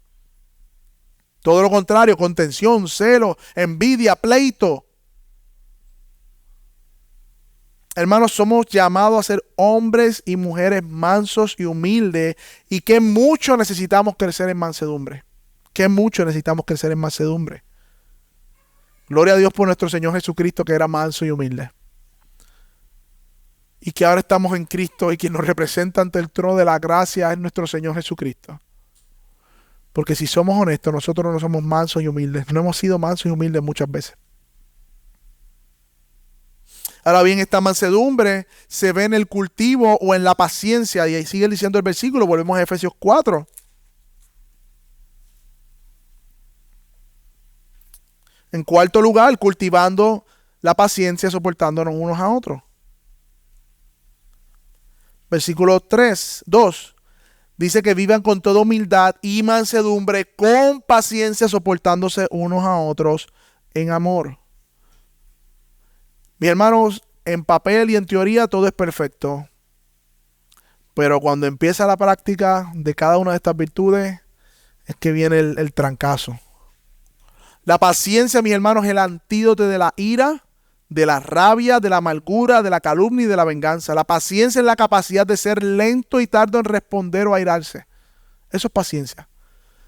Todo lo contrario, contención, celo, envidia, pleito. Hermanos, somos llamados a ser hombres y mujeres mansos y humildes, y que mucho necesitamos crecer en mansedumbre. Que mucho necesitamos crecer en mansedumbre. Gloria a Dios por nuestro Señor Jesucristo, que era manso y humilde. Y que ahora estamos en Cristo, y quien nos representa ante el trono de la gracia es nuestro Señor Jesucristo. Porque si somos honestos, nosotros no somos mansos y humildes. No hemos sido mansos y humildes muchas veces. Ahora bien, esta mansedumbre se ve en el cultivo o en la paciencia. Y ahí sigue diciendo el versículo. Volvemos a Efesios 4. En cuarto lugar, cultivando la paciencia, soportándonos unos a otros. Versículo 2. Dice que vivan con toda humildad y mansedumbre, con paciencia, soportándose unos a otros en amor. Mis hermanos, en papel y en teoría todo es perfecto. Pero cuando empieza la práctica de cada una de estas virtudes, es que viene el trancazo. La paciencia, mis hermanos, es el antídoto de la ira, de la rabia, de la amargura, de la calumnia y de la venganza. La paciencia es la capacidad de ser lento y tardo en responder o airarse. Eso es paciencia.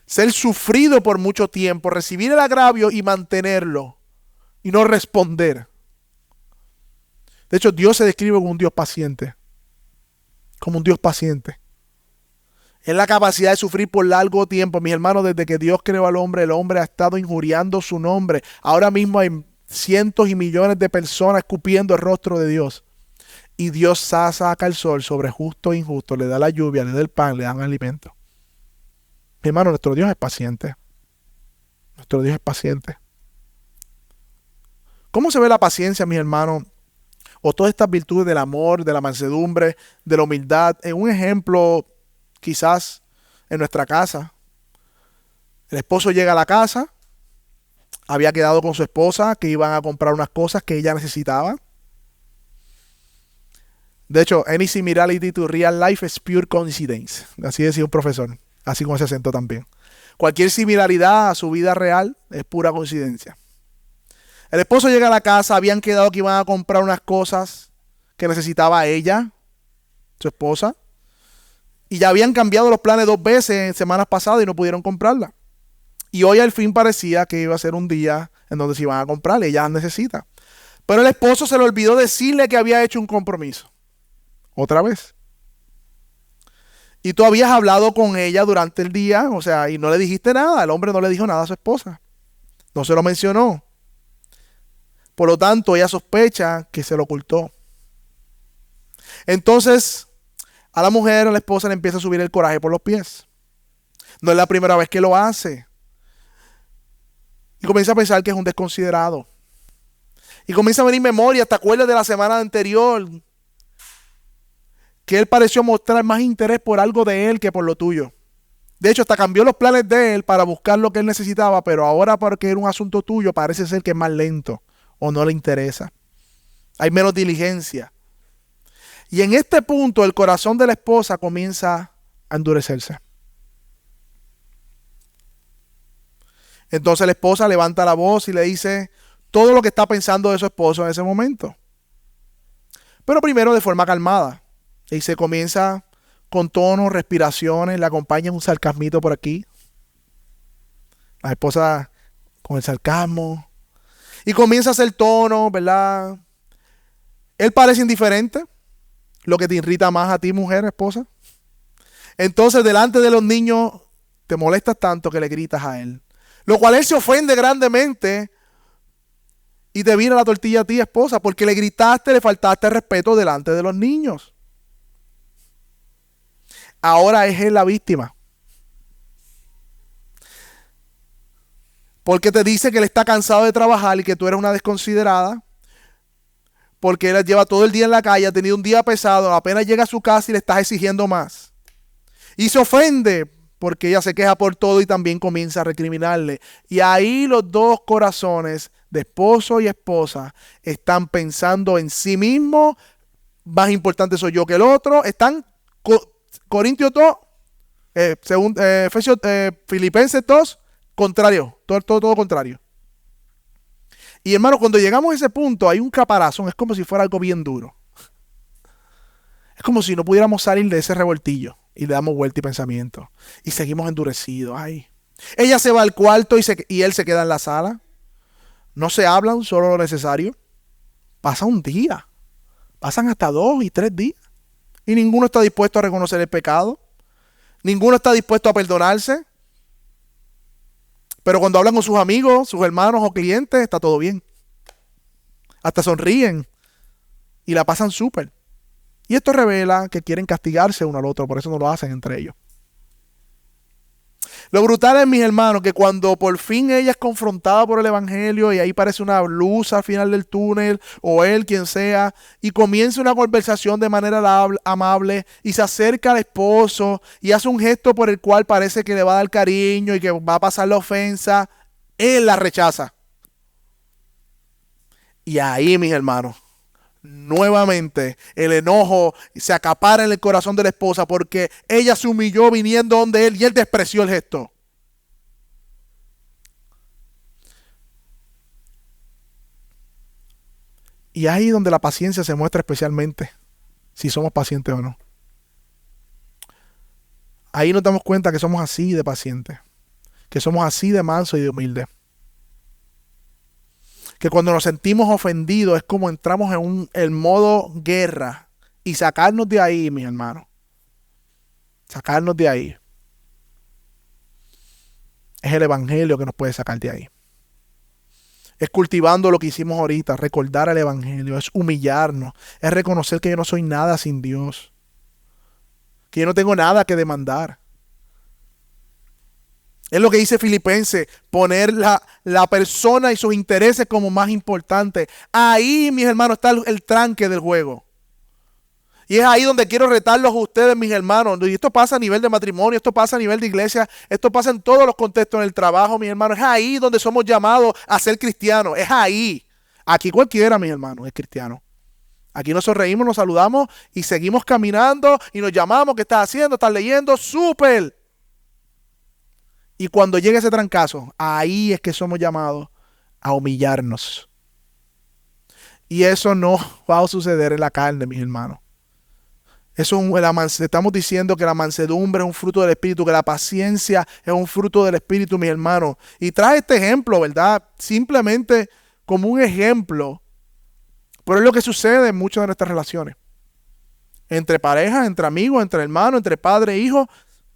Ser sufrido por mucho tiempo, recibir el agravio y mantenerlo y no responder. De hecho, Dios se describe como un Dios paciente. Como un Dios paciente. Es la capacidad de sufrir por largo tiempo. Mis hermanos, desde que Dios creó al hombre, el hombre ha estado injuriando su nombre. Ahora mismo hay cientos y millones de personas escupiendo el rostro de Dios. Y Dios saca el sol sobre justo e injusto, le da la lluvia, le da el pan, le dan alimento. Mi hermano, nuestro Dios es paciente. Nuestro Dios es paciente. ¿Cómo se ve la paciencia, mis hermanos? O todas estas virtudes del amor, de la mansedumbre, de la humildad. En un ejemplo, quizás en nuestra casa. El esposo llega a la casa. Había quedado con su esposa que iban a comprar unas cosas que ella necesitaba. De hecho, any similarity to real life is pure coincidence. Así decía un profesor. Así con ese acento también. Cualquier similaridad a su vida real es pura coincidencia. El esposo llega a la casa, habían quedado que iban a comprar unas cosas que necesitaba ella, su esposa, y ya habían cambiado los planes 2 veces en semanas pasadas y no pudieron comprarla. Y hoy al fin parecía que iba a ser un día en donde se iban a comprar, ella las necesita. Pero el esposo se le olvidó decirle que había hecho un compromiso. Otra vez. Y tú habías hablado con ella durante el día, o sea, y no le dijiste nada. El hombre no le dijo nada a su esposa. No se lo mencionó. Por lo tanto, ella sospecha que se lo ocultó. Entonces, a la mujer, a la esposa, le empieza a subir el coraje por los pies. No es la primera vez que lo hace. Y comienza a pensar que es un desconsiderado. Y comienza a venir memoria, ¿te acuerdas de la semana anterior? Que él pareció mostrar más interés por algo de él que por lo tuyo. De hecho, hasta cambió los planes de él para buscar lo que él necesitaba, pero ahora porque era un asunto tuyo, parece ser que es más lento o no le interesa. Hay menos diligencia. Y en este punto, el corazón de la esposa comienza a endurecerse. Entonces la esposa levanta la voz y le dice todo lo que está pensando de su esposo en ese momento. Pero primero de forma calmada. Y se comienza con tonos, respiraciones, le acompaña un sarcasmito por aquí. La esposa con el sarcasmo. Y comienza a hacer tono, ¿verdad? Él parece indiferente. Lo que te irrita más a ti, mujer, esposa. Entonces, delante de los niños, te molestas tanto que le gritas a él. Lo cual él se ofende grandemente y te vira la tortilla a ti, esposa, porque le gritaste, le faltaste el respeto delante de los niños. Ahora es él la víctima. Porque te dice que él está cansado de trabajar y que tú eres una desconsiderada. Porque él lleva todo el día en la calle, ha tenido un día pesado, apenas llega a su casa y le estás exigiendo más. Y se ofende porque ella se queja por todo y también comienza a recriminarle. Y ahí los dos corazones de esposo y esposa están pensando en sí mismos. Más importante soy yo que el otro. Están Corintios 2, Efesios, Filipenses 2, contrario. Todo contrario. Y hermano, cuando llegamos a ese punto hay un caparazón. Es como si fuera algo bien duro. Es como si no pudiéramos salir de ese revoltillo. Y le damos vuelta y pensamiento. Y seguimos endurecidos. Ay. Ella se va al cuarto y él se queda en la sala. No se hablan, solo lo necesario. Pasa un día. Pasan hasta 2 y 3 días. Y ninguno está dispuesto a reconocer el pecado. Ninguno está dispuesto a perdonarse. Pero cuando hablan con sus amigos, sus hermanos o clientes, está todo bien. Hasta sonríen. Y la pasan súper. Y esto revela que quieren castigarse uno al otro, por eso no lo hacen entre ellos. Lo brutal es, mis hermanos, que cuando por fin ella es confrontada por el evangelio y ahí parece una luz al final del túnel, o él, quien sea, y comienza una conversación de manera amable y se acerca al esposo y hace un gesto por el cual parece que le va a dar cariño y que va a pasar la ofensa, él la rechaza. Y ahí, mis hermanos, nuevamente el enojo se acapara en el corazón de la esposa porque ella se humilló viniendo donde él y él despreció el gesto. Y ahí donde la paciencia se muestra especialmente, si somos pacientes o no. Ahí nos damos cuenta que somos así de pacientes, que somos así de mansos y de humildes. Que cuando nos sentimos ofendidos es como entramos en modo guerra y sacarnos de ahí, mis hermanos. Sacarnos de ahí. Es el evangelio que nos puede sacar de ahí. Es cultivando lo que hicimos ahorita, recordar el evangelio, es humillarnos, es reconocer que yo no soy nada sin Dios, que yo no tengo nada que demandar. Es lo que dice Filipenses, poner la persona y sus intereses como más importante. Ahí, mis hermanos, está el tranque del juego. Y es ahí donde quiero retarlos a ustedes, mis hermanos. Y esto pasa a nivel de matrimonio, esto pasa a nivel de iglesia, esto pasa en todos los contextos, en el trabajo, mis hermanos. Es ahí donde somos llamados a ser cristianos. Es ahí. Aquí cualquiera, mis hermanos, es cristiano. Aquí nos sonreímos, nos saludamos y seguimos caminando y nos llamamos. ¿Qué estás haciendo? ¿Estás leyendo? ¡Súper! Y cuando llegue ese trancazo, ahí es que somos llamados a humillarnos. Y eso no va a suceder en la carne, mis hermanos. Estamos diciendo que la mansedumbre es un fruto del Espíritu, que la paciencia es un fruto del Espíritu, mis hermanos. Y trae este ejemplo, ¿verdad? Simplemente como un ejemplo. Pero es lo que sucede en muchas de nuestras relaciones. Entre parejas, entre amigos, entre hermanos, entre padre e hijo.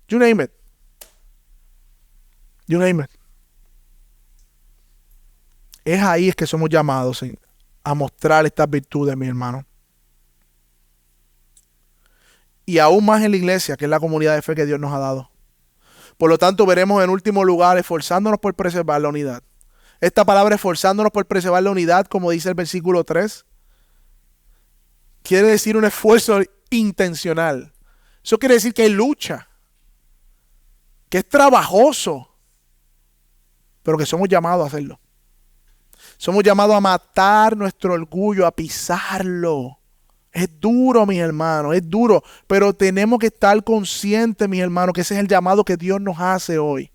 You name it. You name it. Es ahí es que somos llamados a mostrar estas virtudes, mis hermanos. Y aún más en la iglesia, que es la comunidad de fe que Dios nos ha dado. Por lo tanto, veremos en último lugar, esforzándonos por preservar la unidad. Esta palabra, esforzándonos por preservar la unidad, como dice el versículo 3, quiere decir un esfuerzo intencional. Eso quiere decir que hay lucha, que es trabajoso, pero que somos llamados a hacerlo. Somos llamados a matar nuestro orgullo, a pisarlo. Es duro, mis hermanos, es duro, pero tenemos que estar conscientes, mis hermanos, que ese es el llamado que Dios nos hace hoy.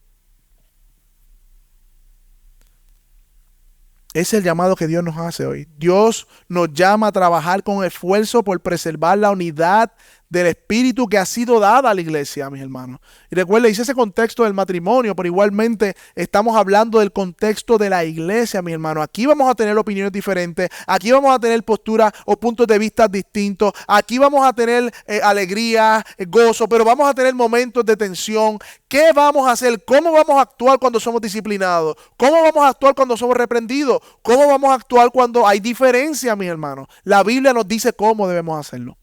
Ese es el llamado que Dios nos hace hoy. Dios nos llama a trabajar con esfuerzo por preservar la unidad del Espíritu que ha sido dada a la iglesia, mis hermanos. Y recuerda, dice ese contexto del matrimonio, pero igualmente estamos hablando del contexto de la iglesia, mis hermanos. Aquí vamos a tener opiniones diferentes, aquí vamos a tener posturas o puntos de vista distintos, aquí vamos a tener alegría, gozo, pero vamos a tener momentos de tensión. ¿Qué vamos a hacer? ¿Cómo vamos a actuar cuando somos disciplinados? ¿Cómo vamos a actuar cuando somos reprendidos? ¿Cómo vamos a actuar cuando hay diferencia, mis hermanos? La Biblia nos dice cómo debemos hacerlo.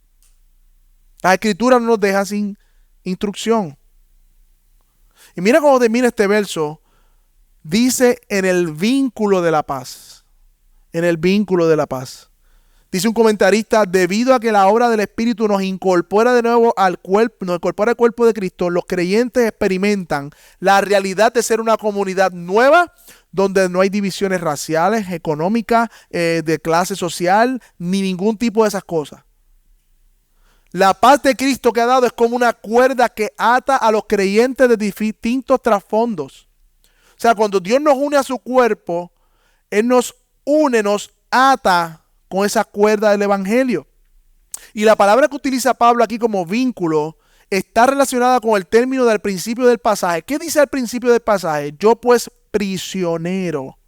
La Escritura no nos deja sin instrucción. Y mira cómo termina este verso. Dice en el vínculo de la paz. En el vínculo de la paz. Dice un comentarista, debido a que la obra del Espíritu nos incorpora de nuevo al cuerpo, nos incorpora al cuerpo de Cristo, los creyentes experimentan la realidad de ser una comunidad nueva, donde no hay divisiones raciales, económicas, de clase social, ni ningún tipo de esas cosas. La paz de Cristo que ha dado es como una cuerda que ata a los creyentes de distintos trasfondos. O sea, cuando Dios nos une a su cuerpo, Él nos une, nos ata con esa cuerda del Evangelio. Y la palabra que utiliza Pablo aquí como vínculo está relacionada con el término del principio del pasaje. ¿Qué dice al principio del pasaje? Yo pues prisionero.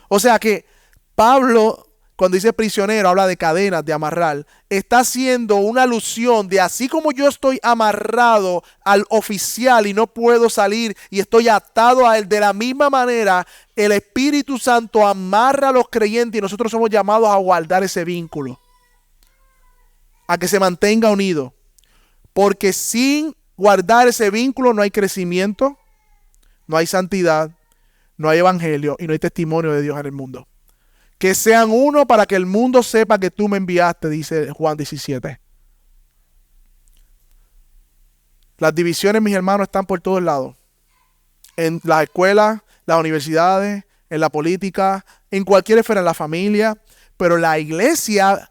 O sea que Pablo, cuando dice prisionero, habla de cadenas, de amarrar. Está haciendo una alusión de así como yo estoy amarrado al oficial y no puedo salir y estoy atado a él, de la misma manera el Espíritu Santo amarra a los creyentes y nosotros somos llamados a guardar ese vínculo, a que se mantenga unido. Porque sin guardar ese vínculo no hay crecimiento, no hay santidad, no hay evangelio y no hay testimonio de Dios en el mundo. Que sean uno para que el mundo sepa que tú me enviaste, dice Juan 17. Las divisiones, mis hermanos, están por todos lados. En las escuelas, las universidades, en la política, en cualquier esfera, en la familia. Pero la iglesia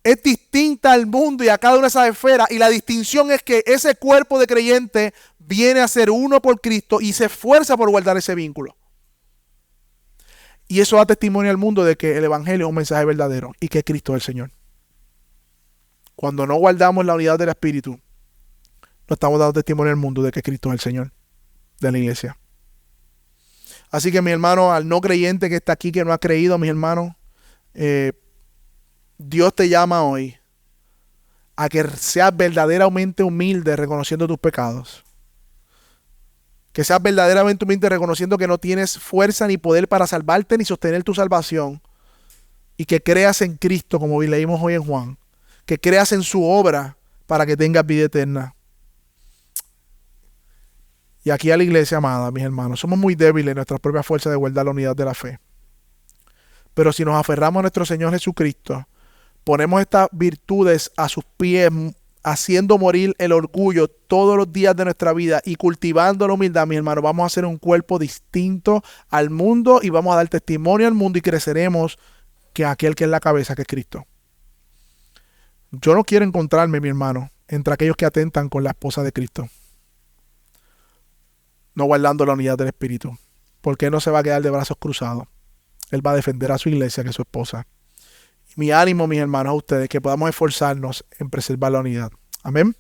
es distinta al mundo y a cada una de esas esferas. Y la distinción es que ese cuerpo de creyentes viene a ser uno por Cristo y se esfuerza por guardar ese vínculo. Y eso da testimonio al mundo de que el Evangelio es un mensaje verdadero y que Cristo es el Señor. Cuando no guardamos la unidad del Espíritu, no estamos dando testimonio al mundo de que Cristo es el Señor de la iglesia. Así que mi hermano, al no creyente que está aquí, que no ha creído, mis hermanos, Dios te llama hoy a que seas verdaderamente humilde reconociendo tus pecados. Que seas verdaderamente humilde reconociendo que no tienes fuerza ni poder para salvarte ni sostener tu salvación. Y que creas en Cristo, como leímos hoy en Juan. Que creas en su obra para que tengas vida eterna. Y aquí a la iglesia amada, mis hermanos, somos muy débiles en nuestras propias fuerzas de guardar la unidad de la fe. Pero si nos aferramos a nuestro Señor Jesucristo, ponemos estas virtudes a sus pies, haciendo morir el orgullo todos los días de nuestra vida y cultivando la humildad, mis hermanos, vamos a hacer un cuerpo distinto al mundo y vamos a dar testimonio al mundo y creceremos que aquel que es la cabeza, que es Cristo. Yo no quiero encontrarme, mi hermano, entre aquellos que atentan con la esposa de Cristo, no guardando la unidad del Espíritu, porque Él no se va a quedar de brazos cruzados. Él va a defender a su iglesia, que es su esposa. Mi ánimo, mis hermanos, a ustedes, que podamos esforzarnos en preservar la unidad. Amén.